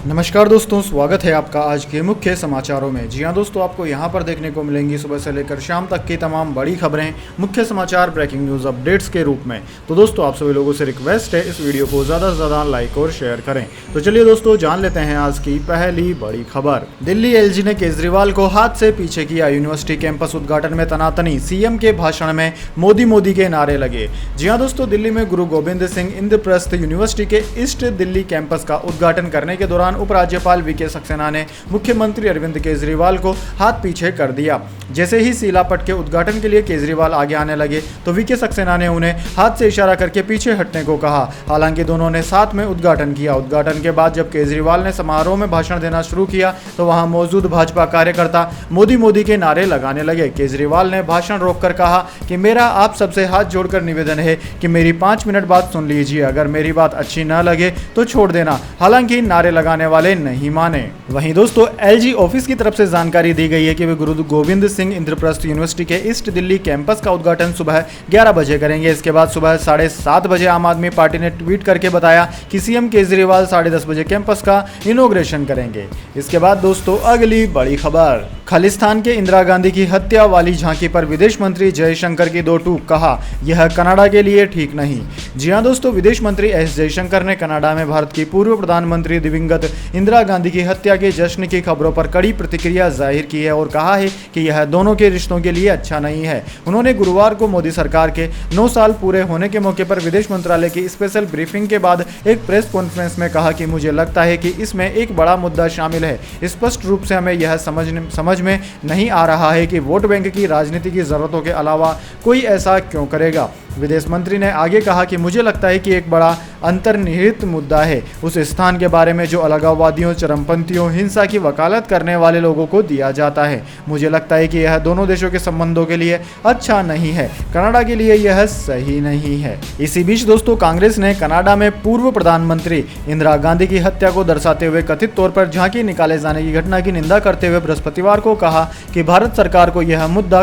नमस्कार दोस्तों, स्वागत है आपका आज के मुख्य समाचारों में। जी हां दोस्तों, आपको यहां पर देखने को मिलेंगी सुबह से लेकर शाम तक की तमाम बड़ी खबरें, मुख्य समाचार, ब्रेकिंग न्यूज़ अपडेट्स के रूप में। तो दोस्तों, आप सभी लोगों से रिक्वेस्ट है इस वीडियो को ज़्यादा से ज़्यादा लाइक और शेयर करें। तो चलिए दोस्तों, जान लेते हैं आज की पहली बड़ी खबर। दिल्ली एलजी ने केजरीवाल को हाथ से पीछे किया। यूनिवर्सिटी कैंपस उद्घाटन में तनातनी, सीएम के भाषण में मोदी मोदी के नारे लगे। जी हाँ दोस्तों, दिल्ली में गुरु गोविंद सिंह इंद्रप्रस्थ यूनिवर्सिटी के ईस्ट दिल्ली कैंपस का उद्घाटन करने के दौरान उपराज्यपाल वीके सक्सेना ने मुख्यमंत्री अरविंद केजरीवाल को हाथ पीछे कर दिया। जैसे ही शिलापट के उद्घाटन के लिए केजरीवाल आगे आने लगे तो वीके सक्सेना ने उन्हें हाथ से इशारा करके पीछे हटने को कहा। हालांकि दोनों ने साथ में उद्घाटन किया। उद्घाटन के बाद जब केजरीवाल ने समारोह में भाषण देना शुरू किया तो वहां मौजूद भाजपा कार्यकर्ता मोदी मोदी के नारे लगाने लगे। केजरीवाल ने भाषण रोककर कहा कि मेरा आप सबसे हाथ जोड़कर निवेदन है कि मेरी 5 मिनट बात सुन लीजिए, अगर मेरी बात अच्छी न लगे तो छोड़ देना। हालांकि नारे लगाने वाले नहीं माने। वहीं दोस्तों, एलजी ऑफिस की तरफ से जानकारी दी गई है कि वे गुरु गोविंद सिंह इंद्रप्रस्थ यूनिवर्सिटी के ईस्ट दिल्ली कैंपस का उद्घाटन सुबह 11 बजे करेंगे। इसके बाद सुबह 7:30 बजे आम आदमी पार्टी ने ट्वीट करके बताया कि सीएम केजरीवाल 10:30 बजे कैंपस का इनॉग्रेशन करेंगे। इसके बाद दोस्तों, अगली बड़ी खबर। खालिस्तान के इंदिरा गांधी की हत्या वाली झांकी पर विदेश मंत्री जयशंकर की दो टूक, कहा यह कनाडा के लिए ठीक नहीं। जी हां दोस्तों, विदेश मंत्री एस जयशंकर ने कनाडा में भारत की पूर्व प्रधानमंत्री दिवंगत इंदिरा गांधी की हत्या के जश्न की खबरों पर कड़ी प्रतिक्रिया जाहिर की है और कहा है कि यह दोनों के रिश्तों के लिए अच्छा नहीं है। उन्होंने गुरुवार को मोदी सरकार के 9 साल पूरे होने के मौके पर विदेश मंत्रालय की स्पेशल ब्रीफिंग के बाद एक प्रेस कॉन्फ्रेंस में कहा कि मुझे लगता है कि इसमें एक बड़ा मुद्दा शामिल है। स्पष्ट रूप से हमें यह समझ में नहीं आ रहा है कि वोट बैंक की राजनीति की जरूरतों के अलावा कोई ऐसा क्यों करेगा। विदेश मंत्री ने आगे कहा कि मुझे लगता है कि एक बड़ा अंतर्निहित मुद्दा है उस स्थान के बारे में जो अलगाववादियों, चरमपंथियों, हिंसा की वकालत करने वाले लोगों को दिया जाता है। मुझे लगता है कि यह दोनों देशों के संबंधों के लिए अच्छा नहीं है, कनाडा के लिए यह सही नहीं है। इसी बीच दोस्तों, कांग्रेस ने कनाडा में पूर्व प्रधानमंत्री इंदिरा गांधी की हत्या को दर्शाते हुए कथित तौर पर झांकी निकाले जाने की घटना की निंदा करते हुए बृहस्पतिवार को कहा कि भारत सरकार को यह मुद्दा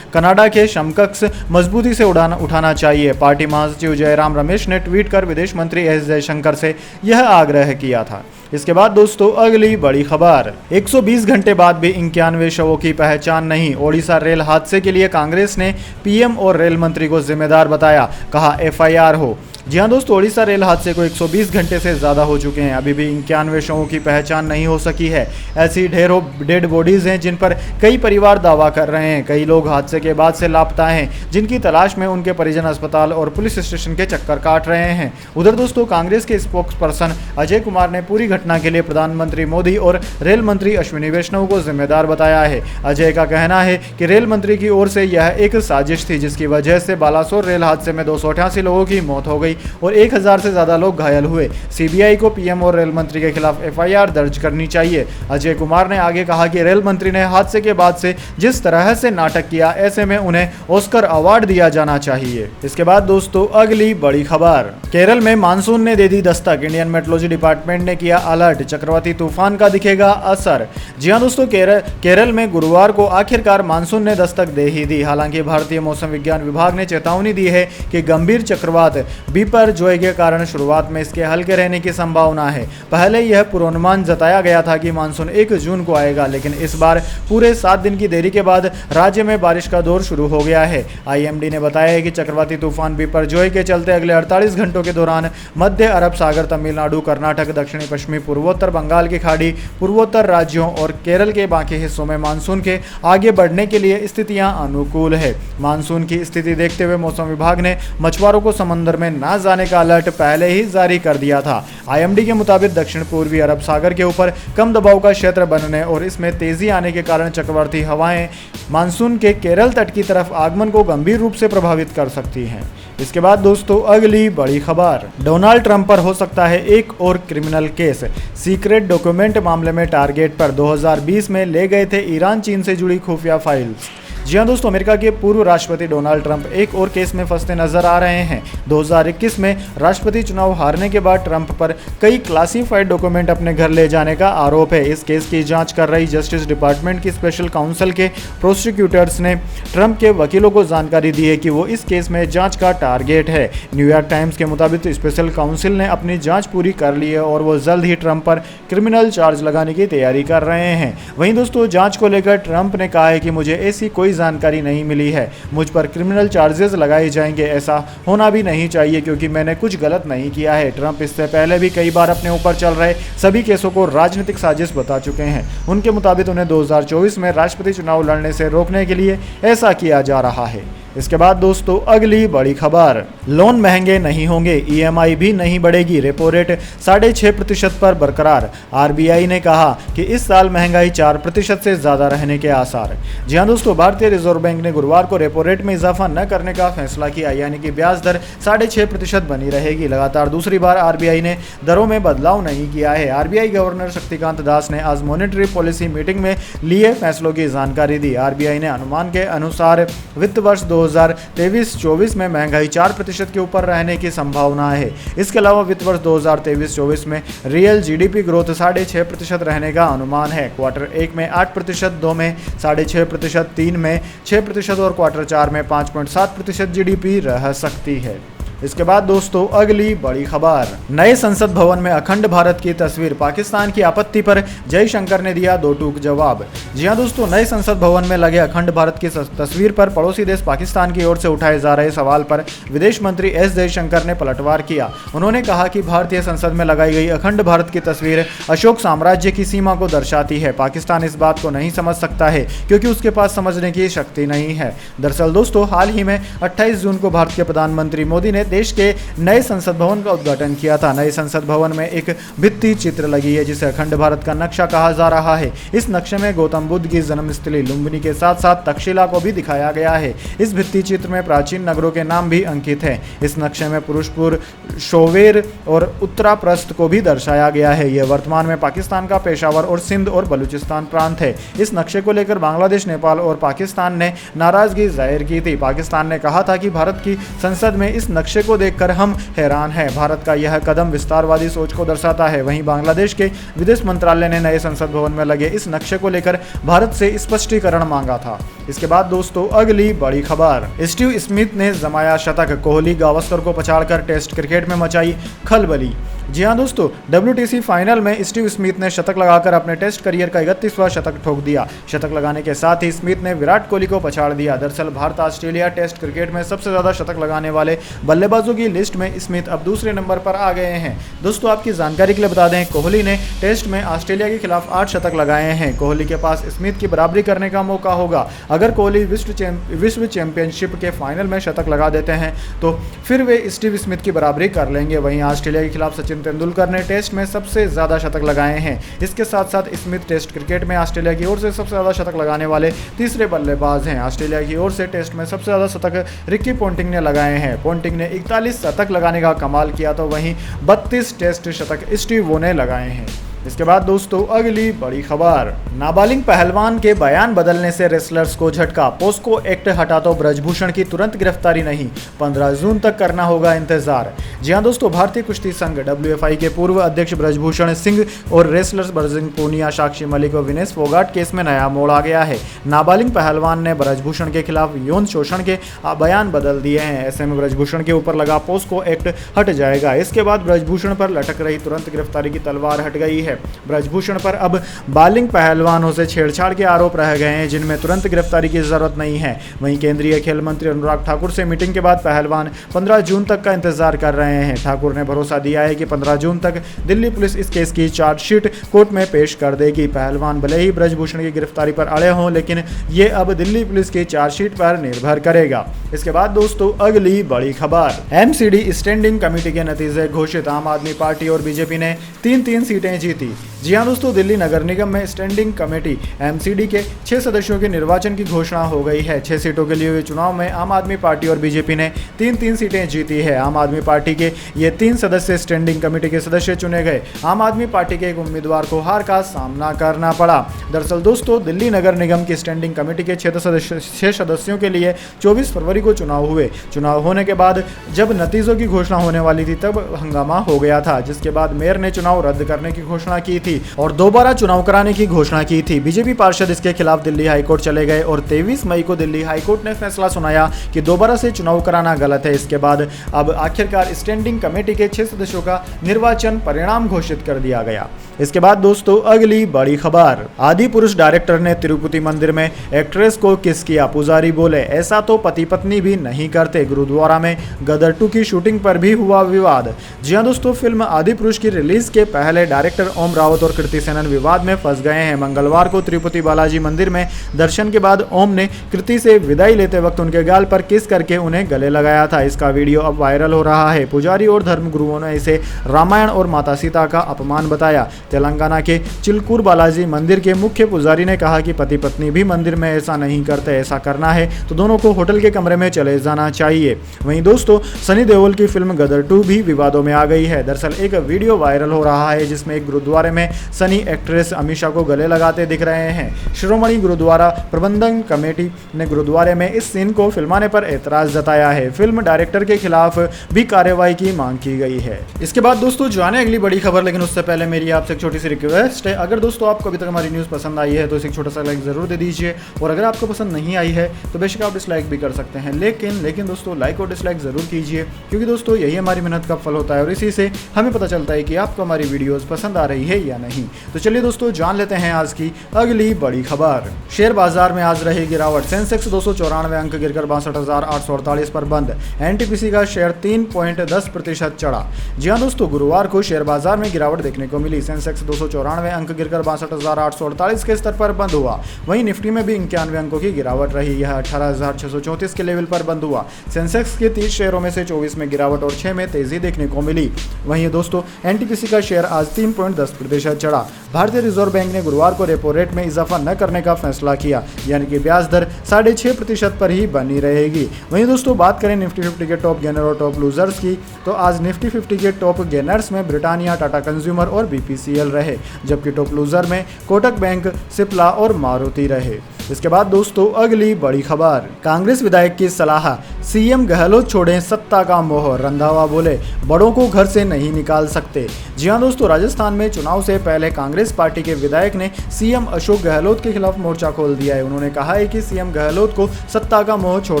कनाडा के समकक्ष मजबूती से उठाना चाहिए। पार्टी महासचिव जयराम रमेश ने ट्वीट कर विदेश मंत्री एस जयशंकर से यह आग्रह किया था। इसके बाद दोस्तों, अगली बड़ी खबर। 120 घंटे बाद भी 91 शवों की पहचान नहीं। ओडिशा रेल हादसे के लिए कांग्रेस ने पीएम और रेल मंत्री को जिम्मेदार बताया, कहा एफआईआर हो। जी हाँ दोस्तों, ओडिशा रेल हादसे को 120 घंटे से ज़्यादा हो चुके हैं, अभी भी 91 शवों की पहचान नहीं हो सकी है। ऐसी ढेरों डेड बॉडीज़ हैं जिन पर कई परिवार दावा कर रहे हैं। कई लोग हादसे के बाद से लापता हैं, जिनकी तलाश में उनके परिजन अस्पताल और पुलिस स्टेशन के चक्कर काट रहे हैं। उधर दोस्तों, कांग्रेस के स्पोक्स पर्सन अजय कुमार ने पूरी घटना के लिए प्रधानमंत्री मोदी और रेल मंत्री अश्विनी वैष्णव को जिम्मेदार बताया है। अजय का कहना है कि रेल मंत्री की ओर से यह एक साजिश थी, जिसकी वजह से बालासोर रेल हादसे में 288 लोगों की मौत हो गई और 1000 से ज्यादा लोग घायल हुए। सीबीआई को पीएम और रेल मंत्री के खिलाफ एफआईआर दर्ज करनी चाहिए। अजय कुमार ने आगे कहा कि रेल मंत्री ने हादसे के बाद से जिस तरह से नाटक किया, ऐसे में उन्हें ऑस्कर अवार्ड दिया जाना चाहिए। इसके बाद दोस्तों, अगली बड़ी खबर। केरल में मानसून ने दे दी दस्तक। इंडियन मेट्रोलॉजी डिपार्टमेंट ने किया अलर्ट, चक्रवाती तूफान का दिखेगा असर। जी हाँ दोस्तों, केरल में गुरुवार को आखिरकार मानसून ने दस्तक दे ही दी। हालांकि भारतीय मौसम विज्ञान विभाग ने चेतावनी दी है कि गंभीर चक्रवात बिपरजॉय के कारण शुरुआत में इसके हल्के रहने की संभावना है। पहले यह पूर्वानुमान जताया गया था कि मानसून 1 जून को आएगा, लेकिन इस बार पूरे 7 दिन की देरी के बाद राज्य में बारिश का दौर शुरू हो गया है। आईएमडी ने बताया है कि चक्रवाती तूफान बिपरजॉय के चलते अगले 48 घंटों के दौरान मध्य अरब सागर, तमिलनाडु, कर्नाटक, दक्षिणी पश्चिमी पूर्वोत्तर बंगाल की खाड़ी, पूर्वोत्तर राज्यों और केरल के बाकी हिस्सों में मानसून के आगे बढ़ने के लिए स्थितियां अनुकूल है। मानसून की स्थिति देखते हुए मौसम विभाग ने मछुआरों को समंदर में न जाने का अलर्ट पहले ही जारी कर दिया था। आईएमडी के मुताबिक दक्षिण पूर्वी अरब सागर के ऊपर कम दबाव का क्षेत्र बनने और इसमें तेजी आने के कारण चक्रवाती हवाएं मानसून के केरल तट की तरफ आगमन को गंभीर रूप से प्रभावित कर सकती हैं। इसके बाद दोस्तों, अगली बड़ी खबर। डोनाल्ड ट्रंप पर हो सकता है एक और क्रिमिनल केस। सीक्रेट डॉक्यूमेंट मामले में टारगेट पर 2020 में ले गए थे ईरान चीन से जुड़ी खुफिया फाइल्स। जी हाँ दोस्तों, अमेरिका के पूर्व राष्ट्रपति डोनाल्ड ट्रंप एक और केस में फंसते नजर आ रहे हैं। 2021 में राष्ट्रपति चुनाव हारने के बाद ट्रंप पर कई क्लासिफाइड डॉक्यूमेंट अपने घर ले जाने का आरोप है। इस केस की जांच कर रही जस्टिस डिपार्टमेंट की स्पेशल काउंसिल के प्रोसिक्यूटर्स ने ट्रंप के वकीलों को जानकारी दी है कि वो इस केस में जांच का टारगेट है। न्यूयॉर्क टाइम्स के मुताबिक स्पेशल काउंसिल ने अपनी जांच पूरी कर ली है और वो जल्द ही ट्रंप पर क्रिमिनल चार्ज लगाने की तैयारी कर रहे हैं। वहीं दोस्तों, जांच को लेकर ट्रंप ने कहा है कि मुझे ऐसी कोई जानकारी नहीं मिली है, मुझ पर क्रिमिनल चार्जेस लगाए जाएंगे, ऐसा होना भी नहीं चाहिए क्योंकि मैंने कुछ गलत नहीं किया है। ट्रंप इससे पहले भी कई बार अपने ऊपर चल रहे सभी केसों को राजनीतिक साजिश बता चुके हैं। उनके मुताबिक उन्हें 2024 में राष्ट्रपति चुनाव लड़ने से रोकने के लिए ऐसा किया जा रहा है। इसके बाद दोस्तों, अगली बड़ी खबर, लोन महंगे नहीं होंगे, ईएमआई भी नहीं बढ़ेगी, रेपो रेट 6.5% पर बरकरार। आरबीआई ने कहा कि इस साल महंगाई 4% से ज्यादा रहने के आसार। जी हां दोस्तों, भारतीय रिजर्व बैंक ने गुरुवार को रेपो रेट में इजाफा न करने का फैसला किया, यानी कि ब्याज दर 6.5% बनी रहेगी। लगातार दूसरी बार आरबीआई ने दरों में बदलाव नहीं किया है। आरबीआई गवर्नर शक्तिकांत दास ने आज मॉनेटरी पॉलिसी मीटिंग में लिए फैसलों की जानकारी दी। आरबीआई ने अनुमान के अनुसार वित्त वर्ष 2023-24 में महंगाई 4% के ऊपर रहने की संभावना है। इसके अलावा वित्त वर्ष 2023-24 में रियल जीडीपी ग्रोथ 6.5% रहने का अनुमान है। क्वार्टर 1 में 8%, 2 में 6.5%, 3 में 6% और क्वार्टर 4 में 5.7% जीडीपी रह सकती है। इसके बाद दोस्तों, अगली बड़ी खबर, नए संसद भवन में अखंड भारत की तस्वीर, पाकिस्तान की आपत्ति पर जयशंकर ने दिया दो टूक जवाब। जी हां दोस्तों, नए संसद भवन में लगे अखंड भारत की तस्वीर पर पड़ोसी देश पाकिस्तान की ओर से उठाए जा रहे सवाल पर विदेश मंत्री एस जयशंकर ने पलटवार किया। उन्होंने कहा कि भारतीय संसद में लगाई गई अखंड भारत की तस्वीर अशोक साम्राज्य की सीमा को दर्शाती है। पाकिस्तान इस बात को नहीं समझ सकता है क्योंकि उसके पास समझने की शक्ति नहीं है। दरअसल दोस्तों, हाल ही में 28 जून को भारत के प्रधानमंत्री मोदी ने देश के नए संसद भवन का उद्घाटन किया था। नए संसद भवन में एक भित्ति चित्र लगी है जिसे अखंड भारत का नक्शा कहा जा रहा है। इस नक्शे में गौतम बुद्ध की जन्मस्थली लुम्बिनी के साथ साथ तक्षशिला को भी दिखाया गया है। इस भित्ति चित्र में प्राचीन नगरों के नाम भी अंकित हैं। इस नक्शे में पुरुषपुर, शोवेर और उत्तराप्रस्थ को भी दर्शाया गया है। यह वर्तमान में पाकिस्तान का पेशावर और सिंध और बलूचिस्तान प्रांत है। इस नक्शे को लेकर बांग्लादेश, नेपाल और पाकिस्तान ने नाराजगी जाहिर की थी। पाकिस्तान ने कहा था कि भारत की संसद में इस नक्शे को देखकर हम हैरान हैं। भारत का यह कदम विस्तारवादी सोच को दर्शाता है। वहीं बांग्लादेश के विदेश मंत्रालय ने नए संसद भवन में लगे इस नक्शे को लेकर भारत से स्पष्टीकरण मांगा था। इसके बाद दोस्तों, अगली बड़ी खबर, स्टीव स्मिथ ने जमाया शतक, कोहली गावस्कर को पछाड़कर टेस्ट क्रिकेट में मचाई खलबली। जी हां दोस्तों, WTC फाइनल में स्टीव स्मिथ ने शतक लगाकर अपने टेस्ट करियर का 31वां शतक ठोक दिया। शतक लगाने के साथ ही स्मिथ ने विराट कोहली को पछाड़ दिया। दरअसल भारत ऑस्ट्रेलिया टेस्ट क्रिकेट में सबसे ज्यादा शतक लगाने वाले बल्लेबाजों की लिस्ट में स्मिथ अब दूसरे नंबर पर आ गए हैं। दोस्तों, आपकी जानकारी के लिए बता दें, कोहली ने टेस्ट में ऑस्ट्रेलिया के खिलाफ 8 शतक लगाए हैं। कोहली के पास स्मिथ की बराबरी करने का मौका होगा। अगर कोहली विश्व चैंपियनशिप के फाइनल में शतक लगा देते हैं तो फिर वे स्टीव स्मिथ की बराबरी कर लेंगे। वहीं ऑस्ट्रेलिया के खिलाफ सचिन तेंदुलकर ने टेस्ट में सबसे ज्यादा शतक लगाए हैं। इसके साथ साथ स्मिथ टेस्ट क्रिकेट में ऑस्ट्रेलिया की ओर से सबसे ज्यादा शतक लगाने वाले तीसरे बल्लेबाज हैं। ऑस्ट्रेलिया की ओर से टेस्ट में सबसे ज्यादा शतक रिकी पोंटिंग ने लगाए हैं। पोंटिंग ने 41 शतक लगाने का कमाल किया तो वहीं 32 टेस्ट शतक स्टीव वो ने लगाए हैं। इसके बाद दोस्तों, अगली बड़ी खबर, नाबालिग पहलवान के बयान बदलने से रेसलर्स को झटका, पोस्को एक्ट हटा तो ब्रजभूषण की तुरंत गिरफ्तारी नहीं, 15 जून तक करना होगा इंतजार। जी हां दोस्तों, भारतीय कुश्ती संघ WFI के पूर्व अध्यक्ष ब्रजभूषण सिंह और रेसलर्स बजरंग पूनिया, साक्षी मलिक और विनेश फोगाट केस में नया मोड़ आ गया है। नाबालिग पहलवान ने ब्रजभूषण के खिलाफ यौन शोषण के बयान बदल दिए हैं। ऐसे में ब्रजभूषण के ऊपर लगा पोस्को एक्ट हट जाएगा। इसके बाद ब्रजभूषण पर लटक रही तुरंत गिरफ्तारी की तलवार हट गई है। ब्रजभूषण पर अब बालिग पहलवानों से छेड़छाड़ के आरोप रह गए हैं जिनमें तुरंत गिरफ्तारी की जरूरत नहीं है। वहीं केंद्रीय खेल मंत्री अनुराग ठाकुर से मीटिंग के बाद पहलवान 15 जून तक का इंतजार कर रहे हैं। ठाकुर ने भरोसा दिया है कि 15 जून तक दिल्ली पुलिस इस केस की चार्जशीट कोर्ट में पेश कर देगी। पहलवान भले ही ब्रजभूषण की गिरफ्तारी पर अड़े हों, लेकिन ये अब दिल्ली पुलिस की चार्जशीट पर निर्भर करेगा। इसके बाद दोस्तों, अगली बड़ी खबर, MCD स्टैंडिंग कमेटी के नतीजे घोषित, आम आदमी पार्टी और बीजेपी ने 3-3 सीटें जीती। थी। जी हाँ दोस्तों, दिल्ली नगर निगम में स्टैंडिंग कमेटी एमसीडी के 6 सदस्यों के निर्वाचन की घोषणा हो गई है। 6 सीटों के लिए हुए चुनाव में आम आदमी पार्टी और बीजेपी ने 3-3 सीटें जीती है। आम आदमी पार्टी के ये 3 सदस्य स्टैंडिंग कमेटी के सदस्य चुने गए। आम आदमी पार्टी के एक उम्मीदवार को हार का सामना करना पड़ा। दरअसल दोस्तों, दिल्ली नगर निगम की स्टैंडिंग कमेटी के 6 सदस्यों के लिए 24 फरवरी को चुनाव हुए। चुनाव होने के बाद जब नतीजों की घोषणा होने वाली थी तब हंगामा हो गया था, जिसके बाद मेयर ने चुनाव रद्द करने की घोषणा की थी और दोबारा चुनाव कराने की घोषणा की थी। बीजेपी पार्षद इसके खिलाफ दिल्ली हाईकोर्ट चले गए और 23 मई को दिल्ली हाईकोर्ट ने फैसला सुनाया कि दोबारा से चुनाव कराना गलत है। इसके बाद अब आखिरकार स्टैंडिंग कमेटी के 6 सदस्यों का निर्वाचन परिणाम घोषित कर दिया गया। इसके बाद दोस्तों अगली बड़ी खबर, आदि पुरुष डायरेक्टर ने तिरुपति मंदिर में एक्ट्रेस को किस किया। पुजारी बोले ऐसा तो पति पत्नी भी नहीं करते। गुरुद्वारा में गदर 2 की शूटिंग पर भी हुआ विवाद। जी हाँ दोस्तों, फिल्म आदि पुरुष की रिलीज के पहले डायरेक्टर ओम रावत और कृति सेनन विवाद में फंस गए हैं। मंगलवार को तिरुपति बालाजी मंदिर में दर्शन के बाद ओम ने कृति से विदाई लेते वक्त उनके गाल पर किस करके उन्हें गले लगाया था। इसका वीडियो अब वायरल हो रहा है। पुजारी और धर्मगुरुओं ने इसे रामायण और माता सीता का अपमान बताया। तेलंगाना के चिलकूर बालाजी मंदिर के मुख्य पुजारी ने कहा कि पति पत्नी भी मंदिर में ऐसा नहीं करते। ऐसा करना है तो दोनों को होटल के कमरे में चले जाना चाहिए। वहीं दोस्तों, सनी देओल की फिल्म गदर 2 भी विवादों में आ गई है। दरअसल एक वीडियो वायरल हो रहा है जिसमें एक गुरुद्वारे में सनी एक्ट्रेस अमीषा को गले लगाते दिख रहे हैं। शिरोमणि गुरुद्वारा प्रबंधन कमेटी ने गुरुद्वारे में इस सीन को फिल्माने पर एतराज जताया है। फिल्म डायरेक्टर के खिलाफ भी कार्रवाई की मांग की गई है। इसके बाद दोस्तों जाने अगली बड़ी खबर, लेकिन उससे पहले मेरी आपसे छोटी सी रिक्वेस्ट है, अगर दोस्तों आपको अभी तक हमारी न्यूज़ पसंद आई है तो इसे एक छोटा सा लाइक जरूर दे दीजिए, और अगर आपको पसंद नहीं आई है तो बेशक आप डिसलाइक भी कर सकते हैं, लेकिन दोस्तों लाइक और डिसलाइक जरूर कीजिए, क्योंकि दोस्तों यही हमारी मेहनत का फल होता है और इसी से हमें पता चलता है कि आपको हमारी वीडियोस पसंद आ रही है या नहीं। तो चलिए दोस्तों जान लेते हैं आज की अगली बड़ी खबर। शेयर बाजार में आज रही गिरावट, सेंसेक्स 294 अंक गिरकर 62,848 पर बंद। एनटीपीसी का शेयर 3.10% चढ़ा। जी हाँ दोस्तों, गुरुवार को शेयर बाजार में गिरावट देखने को मिली। सेंसेक्स 294 अंक गिरकर 62,848 के स्तर पर बंद हुआ। वहीं निफ्टी में भी 91 अंकों की गिरावट रही। यह 18,634 के लेवल पर बंद हुआ। सेंसेक्स के 30 शेयरों में से 24 में गिरावट और 6 में तेजी देखने को मिली। वहीं दोस्तों एनटीपीसी का शेयर आज 3.10% चढ़ा। भारतीय रिजर्व बैंक ने गुरुवार को रेपो रेट में इजाफा न करने का फैसला किया, यानी कि ब्याज दर 6.5% पर ही बनी रहेगी। वहीं दोस्तों बात करें निफ्टी 50 के टॉप गेनर और टॉप लूजर्स की, तो आज निफ्टी 50 के टॉप गेनर्स में ब्रिटानिया, टाटा कंज्यूमर और बीपीसीएल रहे, जबकि टॉप लूजर में कोटक बैंक, सिप्ला और मारुति रहे। इसके बाद दोस्तों अगली बड़ी खबर, कांग्रेस विधायक की सलाह, सीएम गहलोत छोड़ें सत्ता का मोह। रंधावा बोले बड़ों को घर से नहीं निकाल सकते। जी हाँ दोस्तों, राजस्थान में चुनाव से पहले कांग्रेस पार्टी के विधायक ने सीएम अशोक गहलोत के खिलाफ मोर्चा खोल दिया है। उन्होंने कहा है कि सीएम गहलोत को सत्ता का मोह छोड़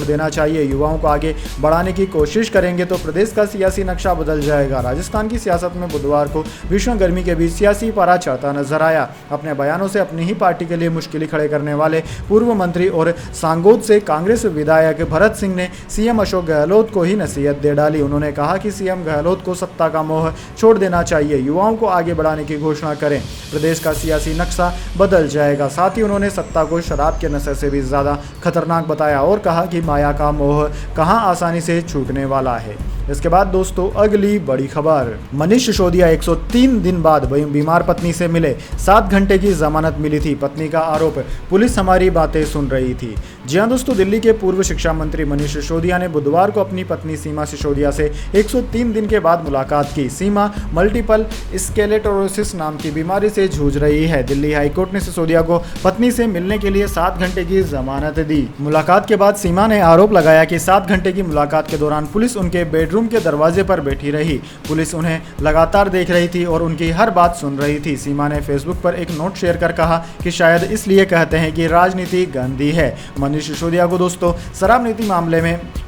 देना चाहिए। युवाओं को आगे बढ़ाने की कोशिश करेंगे तो प्रदेश का सियासी नक्शा बदल जाएगा। राजस्थान की सियासत में बुधवार को भीषण गर्मी के बीच सियासी पारा चढ़ता नजर आया। अपने बयानों से अपनी ही पार्टी के लिए मुश्किलें खड़े करने वाले पूर्व मंत्री और सांगोद से कांग्रेस विधायक भरत सिंह ने सीएम अशोक गहलोत को ही नसीहत दे डाली। उन्होंने कहा कि सीएम गहलोत को सत्ता का मोह छोड़ देना चाहिए, युवाओं को आगे बढ़ाने की घोषणा करें, प्रदेश का सियासी नक्शा बदल जाएगा। साथ ही उन्होंने सत्ता को शराब के नशे से भी ज्यादा खतरनाक बताया और कहा कि माया का मोह कहां आसानी से छूटने वाला है। इसके बाद दोस्तों अगली बड़ी खबर, मनीष सिसोदिया 103 दिन बाद बीमार पत्नी से मिले, 7 घंटे की जमानत मिली थी। पत्नी का आरोप, पुलिस हमारी बातें सुन रही थी। जी हाँ दोस्तों, दिल्ली के पूर्व शिक्षा मंत्री मनीष सिसोदिया ने बुधवार को अपनी पत्नी सीमा सिसोदिया से 103 दिन के बाद मुलाकात की। सीमा मल्टीपल स्केलेटोरोसिस नाम की बीमारी से जूझ रही है। दिल्ली हाईकोर्ट ने सिसोदिया को पत्नी से मिलने के लिए 7 घंटे की जमानत दी। मुलाकात के बाद सीमा ने आरोप लगाया कि 7 घंटे की मुलाकात के दौरान पुलिस उनके बेडरूम के दरवाजे पर बैठी रही। पुलिस उन्हें लगातार देख रही थी और उनकी हर बात सुन रही थी। सीमा ने फेसबुक पर एक नोट शेयर कर कहा कि शायद इसलिए कहते हैं कि राजनीति गंदी है। मनीष सिसोदिया को दोस्तों शराब नीति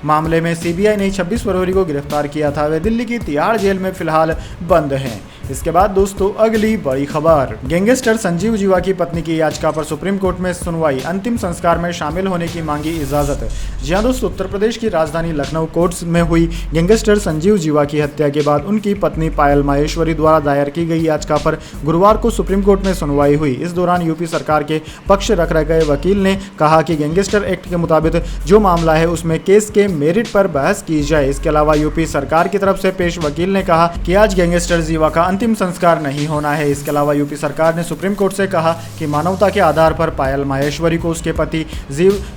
मामले में सीबीआई ने 26 फरवरी को गिरफ्तार किया था। वे दिल्ली की तिहाड़ जेल में फिलहाल बंद हैं। इसके बाद दोस्तों अगली बड़ी खबर, गैंगस्टर संजीव जीवा की पत्नी की याचिका पर सुप्रीम कोर्ट में सुनवाई, अंतिम संस्कार में शामिल होने की मांगी इजाजत। जी हां दोस्तों, उत्तर प्रदेश की राजधानी लखनऊ कोर्ट में हुई गैंगस्टर संजीव जीवा की हत्या के बाद उनकी पत्नी पायल माहेश्वरी द्वारा दायर की गई याचिका पर गुरुवार को सुप्रीम कोर्ट में सुनवाई हुई। इस दौरान यूपी सरकार के पक्ष रख रहे वकील ने कहा कि गैंगस्टर एक्ट के मुताबिक जो मामला है उसमें केस के मेरिट पर बहस की जाए। इसके अलावा यूपी सरकार की तरफ से पेश वकील ने कहा कि आज गैंगस्टर जीवा का अंतिम संस्कार नहीं होना है। इसके अलावा यूपी सरकार ने सुप्रीम कोर्ट से कहा कि मानवता के आधार पर पायल माहेश्वरी को उसके पति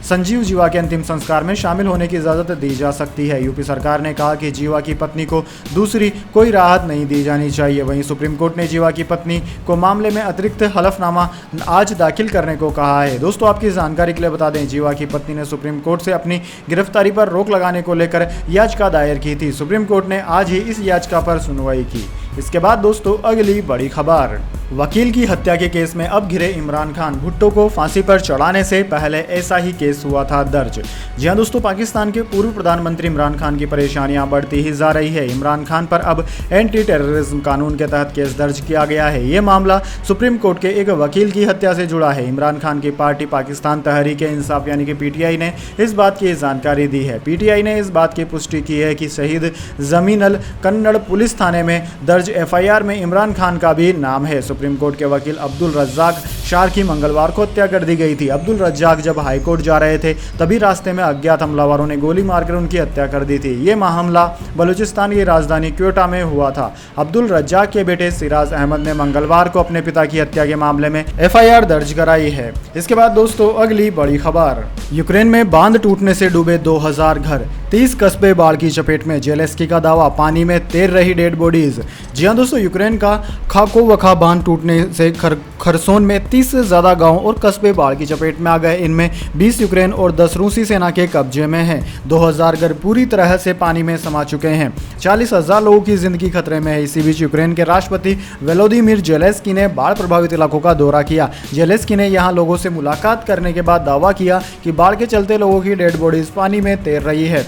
संजीव जीवा के अंतिम संस्कार में शामिल होने की इजाज़त दी जा सकती है। यूपी सरकार ने कहा कि जीवा की पत्नी को दूसरी कोई राहत नहीं दी जानी चाहिए। वहीं सुप्रीम कोर्ट ने जीवा की पत्नी को मामले में अतिरिक्त हलफनामा आज दाखिल करने को कहा है। दोस्तों, आपकी जानकारी के लिए बता दें, जीवा की पत्नी ने सुप्रीम कोर्ट से अपनी गिरफ्तारी पर रोक लगाने को लेकर याचिका दायर की थी। सुप्रीम कोर्ट ने आज ही इस याचिका पर सुनवाई की। इसके बाद दोस्तों, अगली बड़ी खबर, वकील की हत्या के केस में अब घिरे इमरान खान। भुट्टो को फांसी पर चढ़ाने से पहले ऐसा ही केस हुआ था दर्ज। जी हां दोस्तों, पाकिस्तान के पूर्व प्रधानमंत्री इमरान खान की परेशानियां बढ़ती ही जा रही है। इमरान खान पर अब एंटी टेररिज्म कानून के तहत केस दर्ज किया गया है। ये मामला सुप्रीम कोर्ट के एक वकील की हत्या से जुड़ा है। इमरान खान की पार्टी पाकिस्तान तहरीक इंसाफ यानी कि पीटीआई ने इस बात की जानकारी दी है। पीटीआई ने इस बात की पुष्टि की है कि शहीद जमीनल कन्नड़ पुलिस थाने में दर्ज एफआईआर में इमरान खान का भी नाम है। सुप्रीम कोर्ट के वकील अब्दुल रज्जाक शार की मंगलवार को हत्या कर दी गई थी। अब्दुल रज्जाक जब हाईकोर्ट जा रहे थे तभी रास्ते में अज्ञात हमलावरों ने गोली मारकर उनकी हत्या कर दी थी। ये हमला बलूचिस्तान की राजधानी क्वेटा में हुआ था। अब्दुल रज्जाक के बेटे सिराज अहमद ने मंगलवार को अपने पिता की हत्या के मामले में एफआईआर दर्ज कराई है। इसके बाद दोस्तों, अगली बड़ी खबर, यूक्रेन में बांध टूटने से डूबे 2000 घर, 30 कस्बे बाढ़ की चपेट में। जेलेस्की का दावा, पानी में तैर रही डेड बॉडीज। जी हां दोस्तों, यूक्रेन का खाकोवखा बांध टूटने से खरसोन में 30 से ज्यादा गांव और कस्बे बाढ़ की चपेट में आ गए। इनमें 20 यूक्रेन और 10 रूसी सेना के कब्जे में हैं। 2000 घर पूरी तरह से पानी में समा चुके हैं। 40,000 लोगों की जिंदगी खतरे में है। इसी बीच यूक्रेन के राष्ट्रपति वोलोदिमीर जेलेस्की ने बाढ़ प्रभावित इलाकों का दौरा किया। जेलेस्की ने यहां लोगों से मुलाकात करने के बाद दावा किया कि बाढ़ के चलते लोगों की डेड बॉडीज पानी में तैर रही है।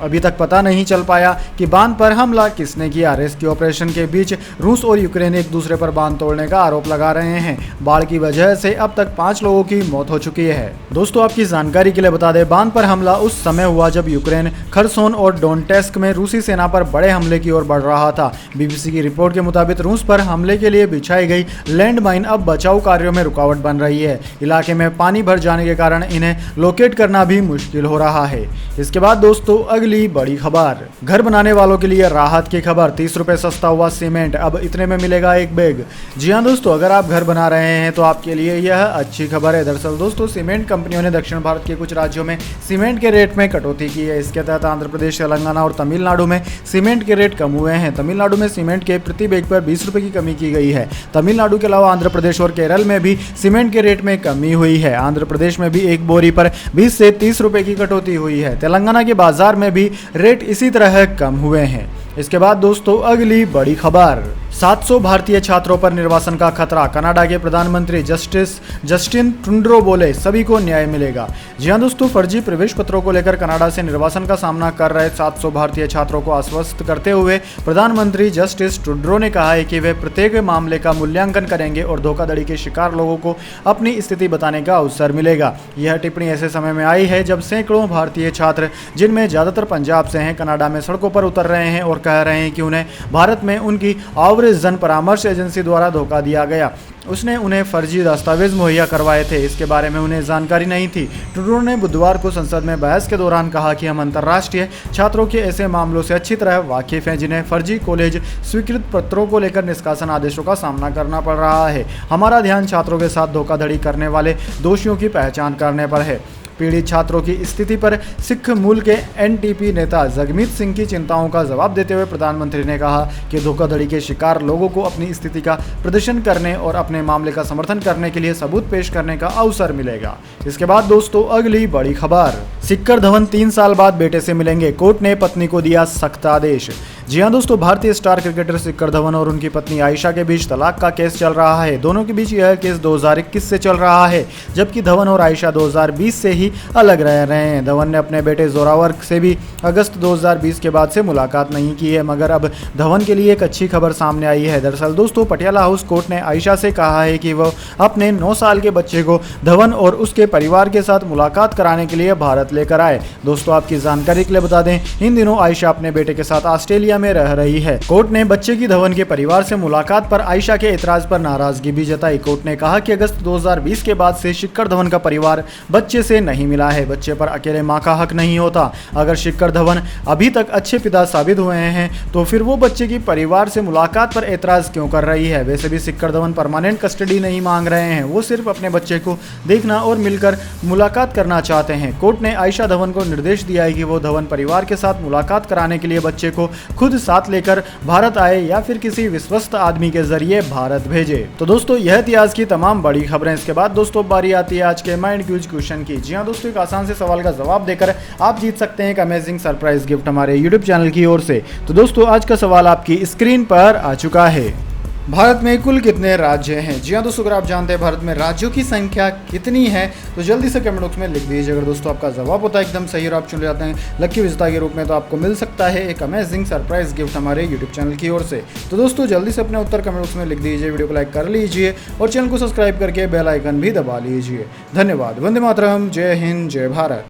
अभी तक पता नहीं चल पाया कि बांध पर हमला किसने किया। रेस्क्यू ऑपरेशन के बीच रूस और यूक्रेन एक दूसरे पर बांध तोड़ने का आरोप लगा रहे हैं। बाढ़ की वजह से अब तक 5 लोगों की मौत हो चुकी है। दोस्तों, आपकी जानकारी के लिए बता दें, बांध पर हमला उस समय हुआ जब यूक्रेन खरसोन और डोनेट्स्क में रूसी सेना पर बड़े हमले की ओर बढ़ रहा था। बीबीसी की रिपोर्ट के मुताबिक रूस पर हमले के लिए बिछाई गई लैंडमाइन अब बचाव कार्यों में रुकावट बन रही है। इलाके में पानी भर जाने के कारण इन्हें लोकेट करना भी मुश्किल हो रहा है। इसके बाद दोस्तों, अगली बड़ी खबर, घर बनाने वालों के लिए राहत की खबर। 30 रुपए सस्ता हुआ सीमेंट, अब इतने में मिलेगा एक बैग। जी हां दोस्तों, अगर आप घर बना रहे हैं तो आपके लिए यह अच्छी खबर है। दरअसल दोस्तों, सीमेंट कंपनियों ने दक्षिण भारत के कुछ राज्यों में सीमेंट के रेट में कटौती की है। इसके तहत आंध्र प्रदेश, तेलंगाना और तमिलनाडु में सीमेंट के रेट कम हुए हैं। तमिलनाडु में सीमेंट के प्रति बैग पर 20 रुपए की कमी की गई है। तमिलनाडु के अलावा आंध्र प्रदेश और केरल में भी सीमेंट के रेट में कमी हुई है। आंध्र प्रदेश में भी एक बोरी पर 20 से 30 रुपए की कटौती हुई है। तेलंगाना के बाजार में भी रेट इसी तरह कम हुए हैं। इसके बाद दोस्तों, अगली बड़ी खबर, 700 भारतीय छात्रों पर निर्वासन का खतरा। कनाडा के प्रधानमंत्री जस्टिन ट्रुडेau बोले, सभी को न्याय मिलेगा। जी हां दोस्तों, फर्जी प्रवेश पत्रों को लेकर कनाडा से निर्वासन का सामना कर रहे 700 भारतीय छात्रों को आश्वस्त करते हुए प्रधानमंत्री जस्टिन ट्रुडेau ने कहा है कि वे प्रत्येक मामले का मूल्यांकन करेंगे और धोखाधड़ी के शिकार लोगों को अपनी स्थिति बताने का अवसर मिलेगा। यह टिप्पणी ऐसे समय में आई है जब सैकड़ों भारतीय छात्र, जिनमें ज्यादातर पंजाब से हैं, कनाडा में सड़कों पर उतर रहे हैं और कह रहे हैं कि उन्हें भारत में उनकी जन परामर्श एजेंसी द्वारा धोखा दिया गया। उसने उन्हें फर्जी दस्तावेज मुहैया करवाए थे। इसके बारे में उन्हें जानकारी नहीं थी। ट्रुडेau ने बुधवार को संसद में बहस के दौरान कहा कि हम अंतर्राष्ट्रीय छात्रों के ऐसे मामलों से अच्छी तरह वाकिफ हैं जिन्हें फर्जी कॉलेज स्वीकृत पत्रों को लेकर निष्कासन आदेशों का सामना करना पड़ रहा है। हमारा ध्यान छात्रों के साथ धोखाधड़ी करने वाले दोषियों की पहचान करने पर है। पीड़ित छात्रों की स्थिति पर सिख मूल के एनटीपी नेता जगमीत सिंह की चिंताओं का जवाब देते हुए प्रधानमंत्री ने कहा कि धोखाधड़ी के शिकार लोगों को अपनी स्थिति का प्रदर्शन करने और अपने मामले का समर्थन करने के लिए सबूत पेश करने का अवसर मिलेगा। इसके बाद दोस्तों, अगली बड़ी खबर, शिखर धवन 3 साल बाद बेटे से मिलेंगे, कोर्ट ने पत्नी को दिया सख्त आदेश। जी हां दोस्तों, भारतीय स्टार क्रिकेटर शिखर धवन और उनकी पत्नी आयशा के बीच तलाक का केस चल रहा है। दोनों के बीच यह केस 2021 से चल रहा है, जबकि धवन और आयशा 2020 से ही अलग रह रहे हैं। धवन ने अपने बेटे जोरावर से भी अगस्त 2020 के बाद से मुलाकात नहीं की है, मगर अब धवन के लिए एक अच्छी खबर सामने आई है। दरअसल दोस्तों, पटियाला हाउस कोर्ट ने आयशा से कहा है कि वह अपने 9 साल के बच्चे को धवन और उसके परिवार के साथ मुलाकात कराने के लिए भारत लेकर आए। दोस्तों, आपकी जानकारी के लिए बता दें, इन दिनों आयशा अपने बेटे के साथ ऑस्ट्रेलिया इंडिया में रह रही है। कोर्ट ने बच्चे की धवन के परिवार से मुलाकात पर आयशा के एतराज पर नाराजगी भी जताई। कोर्ट ने कहा कि अगस्त 2020 के बाद से शिखर धवन का परिवार बच्चे से नहीं मिला है। बच्चे पर अकेले मां का हक नहीं होता। अगर शिखर धवन अभी तक अच्छे पिता साबित हुए हैं तो फिर वो बच्चे की परिवार से मुलाकात पर एतराज क्यों कर रही है। वैसे भी शिखर धवन परमानेंट कस्टडी नहीं मांग रहे हैं, वो सिर्फ अपने बच्चे को देखना और मिलकर मुलाकात करना चाहते हैं। कोर्ट ने आयशा धवन को निर्देश दिया है कि वो धवन परिवार के साथ मुलाकात कराने के लिए बच्चे को खुद साथ लेकर भारत आए या फिर किसी विश्वस्त आदमी के जरिए भारत भेजे। तो दोस्तों यह थी आज की तमाम बड़ी खबरें। इसके बाद दोस्तों बारी आती है आज के माइंड क्यूज क्वेश्चन की। जी हाँ दोस्तों, एक आसान से सवाल का जवाब देकर आप जीत सकते हैं एक अमेजिंग सरप्राइज गिफ्ट हमारे यूट्यूब चैनल की ओर से। तो दोस्तों आज का सवाल आपकी स्क्रीन पर आ चुका है। भारत में कुल कितने राज्य हैं? जी हाँ दोस्तों, अगर आप जानते हैं भारत में राज्यों की संख्या कितनी है तो जल्दी से कमेंट बॉक्स में लिख दीजिए। अगर दोस्तों आपका जवाब होता है एकदम सही और आप चुन जाते हैं लकी विजेता के रूप में, तो आपको मिल सकता है एक अमेजिंग सरप्राइज गिफ्ट हमारे यूट्यूब चैनल की ओर से। तो दोस्तों जल्दी से अपने उत्तर कमेंट बॉक्स में लिख दीजिए, वीडियो को लाइक कर लीजिए और चैनल को सब्सक्राइब करके बेल आइकन भी दबा लीजिए। धन्यवाद। वंदे मातरम। जय हिंद, जय भारत।